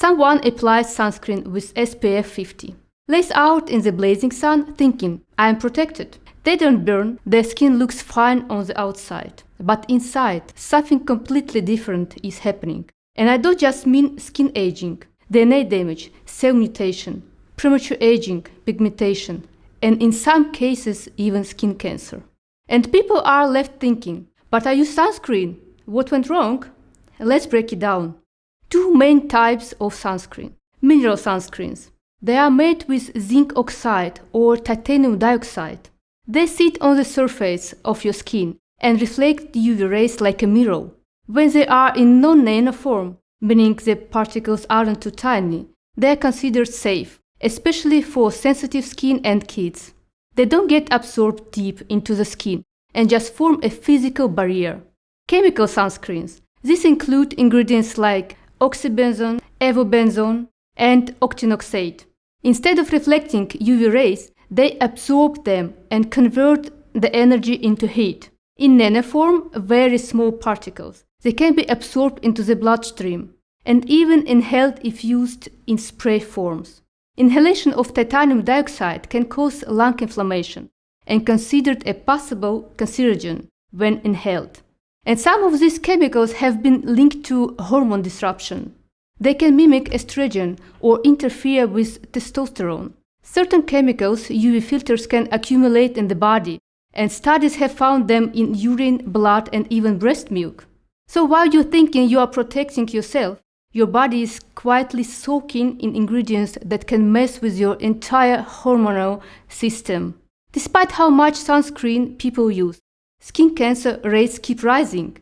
Someone applies sunscreen with SPF 50. Lays out in the blazing sun thinking, I am protected. They don't burn, their skin looks fine on the outside. But inside, something completely different is happening. And I don't just mean skin aging, DNA damage, cell mutation, premature aging, pigmentation, and in some cases even skin cancer. And people are left thinking, but I use sunscreen. What went wrong? Let's break it down. Two main types of sunscreen. Mineral sunscreens. They are made with zinc oxide or titanium dioxide. They sit on the surface of your skin and reflect UV rays like a mirror. When they are in non-nano form, meaning the particles aren't too tiny, they are considered safe, especially for sensitive skin and kids. They don't get absorbed deep into the skin and just form a physical barrier. Chemical sunscreens. These include ingredients like oxybenzone, avobenzone, and octinoxate. Instead of reflecting UV rays, they absorb them and convert the energy into heat. In nanoform, very small particles. They can be absorbed into the bloodstream and even inhaled if used in spray forms. Inhalation of titanium dioxide can cause lung inflammation and considered a possible cancerogen when inhaled. And some of these chemicals have been linked to hormone disruption. They can mimic estrogen or interfere with testosterone. Certain chemicals, UV filters, can accumulate in the body, and studies have found them in urine, blood, and even breast milk. So while you're thinking you are protecting yourself, your body is quietly soaking in ingredients that can mess with your entire hormonal system. Despite how much sunscreen people use, skin cancer rates keep rising.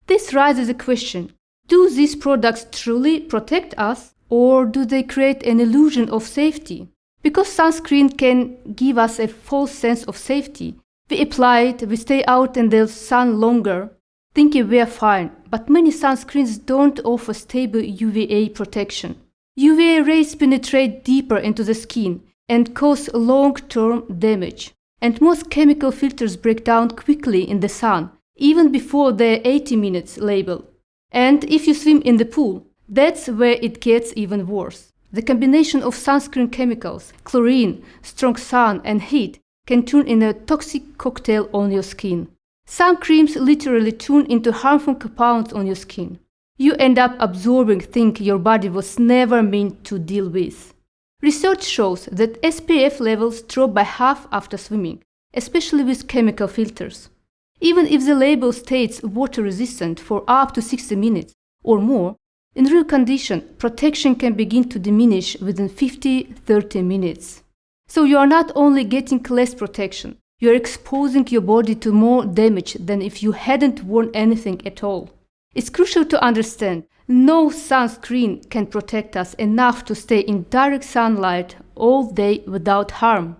This raises a question: do these products truly protect us, or do they create an illusion of safety? Because sunscreen can give us a false sense of safety. We apply it, we stay out in the sun longer, thinking we are fine, but many sunscreens don't offer stable UVA protection. UVA rays penetrate deeper into the skin and cause long-term damage. And most chemical filters break down quickly in the sun, even before their 80 minutes label. And if you swim in the pool, that's where it gets even worse. The combination of sunscreen chemicals, chlorine, strong sun, and heat can turn into a toxic cocktail on your skin. Some creams literally turn into harmful compounds on your skin. You end up absorbing things your body was never meant to deal with. Research shows that SPF levels drop by half after swimming, especially with chemical filters. Even if the label states water resistant for up to 60 minutes or more, in real condition, protection can begin to diminish within 50-30 minutes. So you are not only getting less protection, you are exposing your body to more damage than if you hadn't worn anything at all. It's crucial to understand, no sunscreen can protect us enough to stay in direct sunlight all day without harm.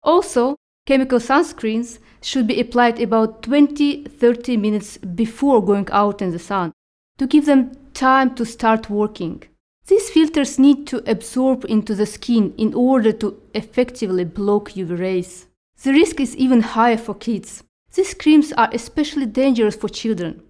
Also, chemical sunscreens should be applied about 20-30 minutes before going out in the sun to give them time to start working. These filters need to absorb into the skin in order to effectively block UV rays. The risk is even higher for kids. These creams are especially dangerous for children.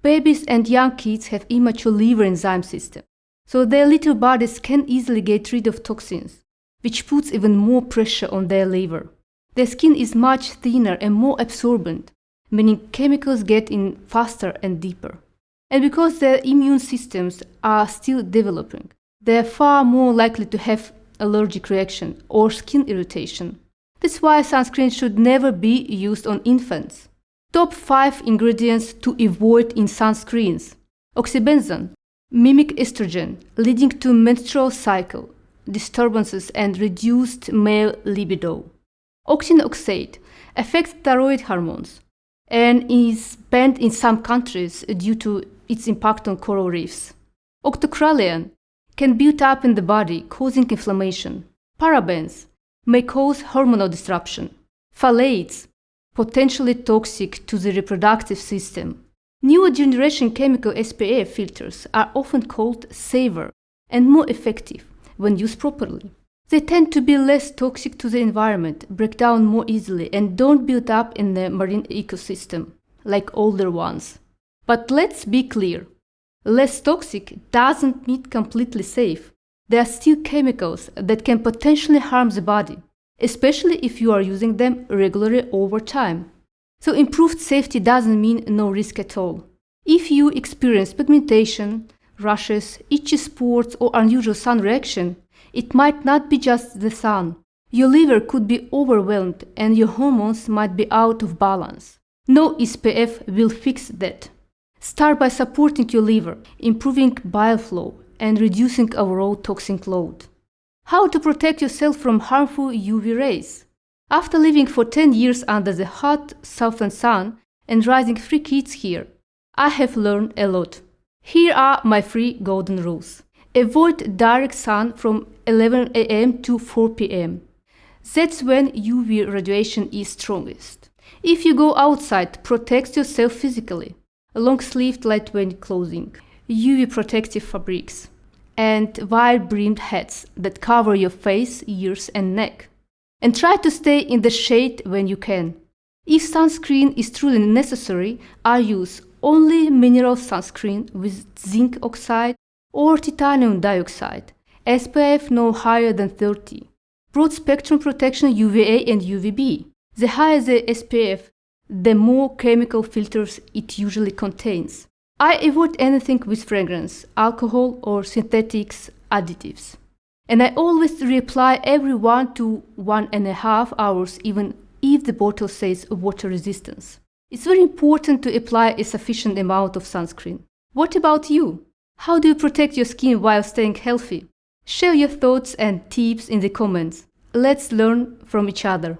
Babies and young kids have immature liver enzyme system, so their little bodies can easily get rid of toxins, which puts even more pressure on their liver. Their skin is much thinner and more absorbent, meaning chemicals get in faster and deeper. And because their immune systems are still developing, they are far more likely to have allergic reaction or skin irritation. That's why sunscreen should never be used on infants. Top 5 ingredients to avoid in sunscreens. Oxybenzone, mimic estrogen, leading to menstrual cycle disturbances and reduced male libido. Octinoxate affects thyroid hormones and is banned in some countries due to its impact on coral reefs. Octocrylene can build up in the body, causing inflammation. Parabens may cause hormonal disruption. Phthalates, potentially toxic to the reproductive system. Newer generation chemical SPF filters are often called safer and more effective when used properly. They tend to be less toxic to the environment, break down more easily, and don't build up in the marine ecosystem like older ones. But let's be clear, less toxic doesn't mean completely safe. there are still chemicals that can potentially harm the body, especially if you are using them regularly over time. So improved safety doesn't mean no risk at all. If you experience pigmentation, rashes, itchy spots, or unusual sun reaction, it might not be just the sun. Your liver could be overwhelmed and your hormones might be out of balance. No SPF will fix that. Start by supporting your liver, improving bile flow, and reducing overall toxic load. How to protect yourself from harmful UV rays? After living for 10 years under the hot southern sun and raising 3 kids here, I have learned a lot. Here are my 3 golden rules. Avoid direct sun from 11 a.m. to 4 p.m. That's when UV radiation is strongest. If you go outside, protect yourself physically. Long-sleeved lightweight clothing, UV protective fabrics, and wide-brimmed hats that cover your face, ears, and neck. And try to stay in the shade when you can. If sunscreen is truly necessary, I use only mineral sunscreen with zinc oxide or titanium dioxide, SPF no higher than 30. Broad spectrum protection UVA and UVB. The higher the SPF, the more chemical filters it usually contains. I avoid anything with fragrance, alcohol, or synthetics additives. And I always reapply every 1 to 1.5 hours, even if the bottle says water resistance. It's very important to apply a sufficient amount of sunscreen. What about you? How do you protect your skin while staying healthy? Share your thoughts and tips in the comments. Let's learn from each other.